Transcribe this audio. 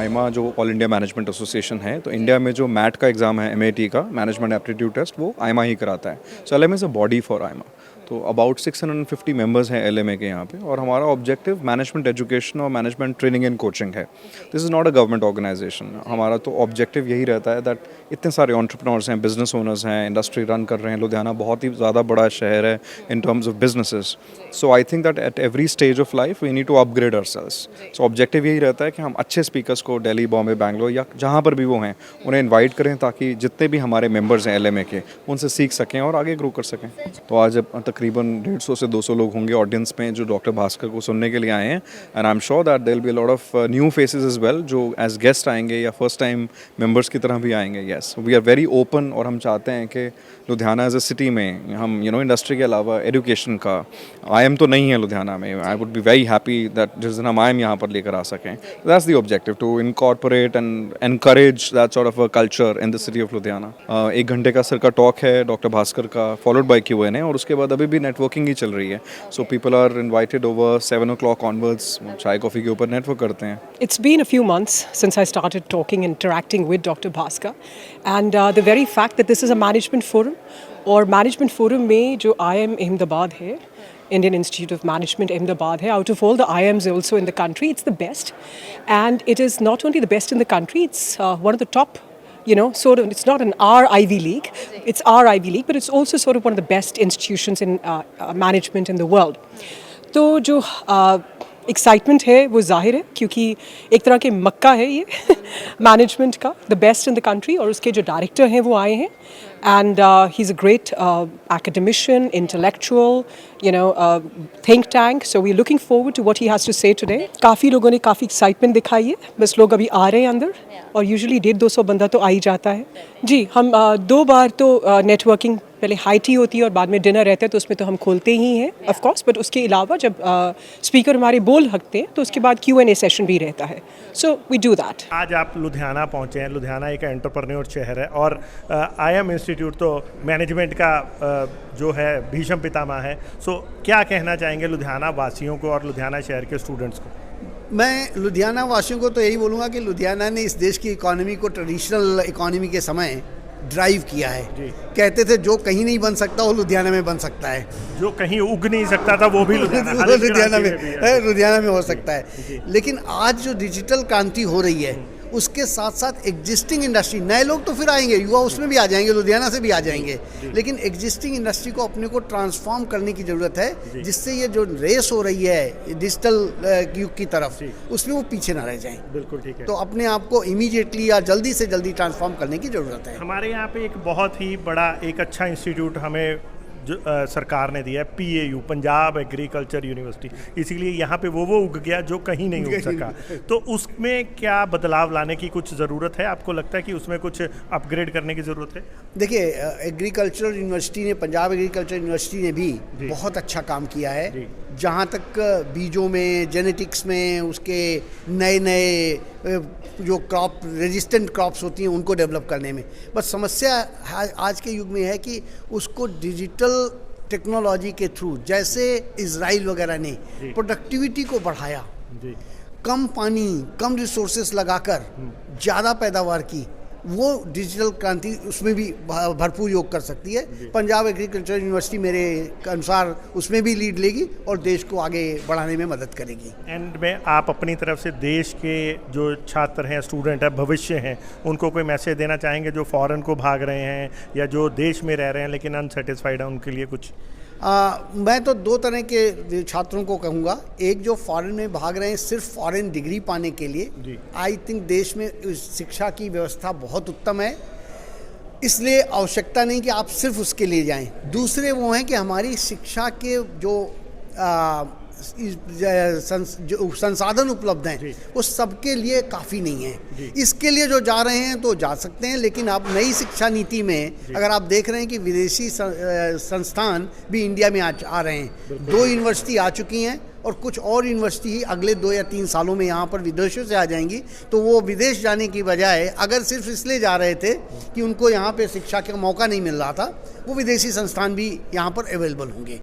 आईमा जो all India management association है, तो इंडिया में जो मैट का एग्ज़ाम है, MAT का मैनेजमेंट एप्टीट्यूड टेस्ट, वो आईमा ही कराता है. So LMA is a body for आईमा. तो अबाउट 650 मेंबर्स हैं LMA के यहाँ पे, और हमारा ऑब्जेक्टिव मैनेजमेंट एजुकेशन और मैनेजमेंट ट्रेनिंग एंड कोचिंग है. This is not a government organization. हमारा तो ऑब्जेक्टिव यही रहता है दैट इतने सारे एंटरप्रेन्योर्स हैं, बिजनेस ओनर्स हैं, इंडस्ट्री रन कर रहे हैं. लुधियाना बहुत ही ज़्यादा बड़ा शहर है in terms of businesses. So I think that at every stage of life we need to upgrade ourselves. So objective यही रहता है कि हम अच्छे स्पीकर्स को दिल्ली, बॉम्बे, बैंगलोर या जहाँ पर भी वो हैं उन्हें इन्वाइट करें, ताकि जितने भी हमारे मेंबर्स हैं LMA के, उनसे सीख सकें और आगे ग्रो कर सकें. तो आज तकरीबन 150 से 200 लोग होंगे ऑडियंस में जो डॉक्टर भास्कर को सुनने के लिए आए हैं. And I am sure that there will be a lot of new faces as well, जो एज गेस्ट आएंगे या फर्स्ट टाइम मेंबर्स की तरह भी आएंगे. Yes, we are very open, और हम चाहते हैं कि लुधियाना एज अ सिटी में हम इंडस्ट्री के अलावा एजुकेशन का IIM तो नहीं है लुधियाना में. I would be very happy that जिस दिन हम IIM यहाँ पर लेकर आ सकें. That's the objective, to incorporate and encourage that sort of a culture in the city of Ludhiana. 1 घंटे का सर का टॉक है डॉक्टर भास्कर का, फॉलोड बाय Q&A, और उसके बाद अभी भी नेटवर्किंग ही चल रही है. So people are invited over 7 o'clock onwards. चाय कॉफ़ी के ऊपर नेटवर्क करते हैं. It's been a few months since I started talking, interacting with Dr. Bhaskar, and the very fact that this is a management forum, और management forum में जो IIM Ahmedabad है, Indian Institute of Management Ahmedabad है, out of all the IIMs also in the country, it's the best, and it is not only the best in the country, it's one of the top, sort of, it's not an our Ivy League, it's our Ivy League, but it's also sort of one of the best institutions in management in the world. तो जो excitement है वो जाहिर है, क्योंकि एक तरह के मक्का है ये मैनेजमेंट का, the best in the country. और उसके जो डायरेक्टर हैं वो आए हैं, and he is a great academician, intellectual, think tank. So we're looking forward to what he has to say today. काफ़ी लोगों ने काफ़ी एक्साइटमेंट दिखाई है, बस लोग अभी आ रहे हैं अंदर, और यूजुअली 150-200 बंदा तो आ ही जाता है. जी, हम 2 बार तो नेटवर्किंग, पहले हाई टी होती है और बाद में डिनर रहता है, तो उसमें तो हम खोलते ही हैं ऑफ कोर्स, बट उसके अलावा जब स्पीकर हमारे बोल हकते हैं तो उसके बाद Q&A सेशन भी रहता है. So we do that. आज आप लुधियाना पहुंचे हैं. लुधियाना एक एंटरप्रेन्योर शहर है, और IIM इंस्टीट्यूट तो मैनेजमेंट का जो है भीषम पितामह है. सो क्या कहना चाहेंगे लुधियाना वासियों को और लुधियाना शहर के स्टूडेंट्स को? मैं लुधियाना वासियों को तो यही बोलूँगा कि लुधियाना ने इस देश की इकोनॉमी को ट्रेडिशनल इकोनॉमी के समय ड्राइव किया है. कहते थे जो कहीं नहीं बन सकता वो लुधियाना में बन सकता है, जो कहीं उग नहीं सकता था वो भी लुधियाना में हो सकता है. लेकिन आज जो डिजिटल क्रांति हो रही है, उसके साथ साथ एग्जिस्टिंग इंडस्ट्री, नए लोग तो फिर आएंगे, युवा उसमें भी आ जाएंगे, लुधियाना से भी आ जाएंगे, लेकिन एग्जिस्टिंग इंडस्ट्री को अपने को ट्रांसफॉर्म करने की ज़रूरत है, जिससे ये जो रेस हो रही है डिजिटल युग की तरफ, उसमें वो पीछे ना रह जाएं. बिल्कुल ठीक है. तो अपने आप को इमीडिएटली या जल्दी से जल्दी ट्रांसफॉर्म करने की ज़रूरत है. हमारे यहाँ पे एक बहुत ही बड़ा एक अच्छा इंस्टीट्यूट हमें जो सरकार ने दिया है, PAU, पंजाब एग्रीकल्चर यूनिवर्सिटी. इसीलिए यहाँ पे वो उग गया जो कहीं नहीं उग सका. तो उसमें क्या बदलाव लाने की कुछ ज़रूरत है? आपको लगता है कि उसमें कुछ अपग्रेड करने की ज़रूरत है? देखिए, एग्रीकल्चर यूनिवर्सिटी ने, पंजाब एग्रीकल्चर यूनिवर्सिटी ने भी बहुत अच्छा काम किया है. जहाँ तक बीजों में, जेनेटिक्स में, उसके नए नए जो क्रॉप रेजिस्टेंट क्रॉप्स होती हैं उनको डेवलप करने में. बस समस्या आज के युग में है कि उसको डिजिटल टेक्नोलॉजी के थ्रू, जैसे इजराइल वगैरह ने प्रोडक्टिविटी को बढ़ाया, कम पानी, कम रिसोर्सेस लगाकर ज़्यादा पैदावार की, वो डिजिटल क्रांति उसमें भी भरपूर योग कर सकती है. पंजाब एग्रीकल्चर यूनिवर्सिटी मेरे अनुसार उसमें भी लीड लेगी और देश को आगे बढ़ाने में मदद करेगी. एंड में आप अपनी तरफ से देश के जो छात्र हैं, स्टूडेंट हैं, भविष्य हैं, उनको कोई मैसेज देना चाहेंगे जो फॉरेन को भाग रहे हैं या जो देश में रह रहे हैं लेकिन अनसेटिस्फाइड हैं, उनके लिए कुछ? मैं तो 2 तरह के छात्रों को कहूँगा. एक जो फॉरेन में भाग रहे हैं सिर्फ फॉरेन डिग्री पाने के लिए, आई थिंक देश में शिक्षा की व्यवस्था बहुत उत्तम है, इसलिए आवश्यकता नहीं कि आप सिर्फ उसके लिए जाएं. दूसरे वो हैं कि हमारी शिक्षा के जो संसाधन उपलब्ध हैं वो सबके लिए काफ़ी नहीं है. इसके लिए जो जा रहे हैं तो जा सकते हैं, लेकिन आप नई शिक्षा नीति में अगर आप देख रहे हैं कि विदेशी संस्थान भी इंडिया में आ रहे हैं. 2 यूनिवर्सिटी आ चुकी हैं और कुछ और यूनिवर्सिटी ही अगले 2 या 3 सालों में यहाँ पर विदेशों से आ जाएंगी. तो वो विदेश जाने की बजाय अगर सिर्फ इसलिए जा रहे थे कि उनको यहाँ पे शिक्षा का मौका नहीं मिल रहा था, वो विदेशी संस्थान भी यहाँ पर अवेलेबल होंगे.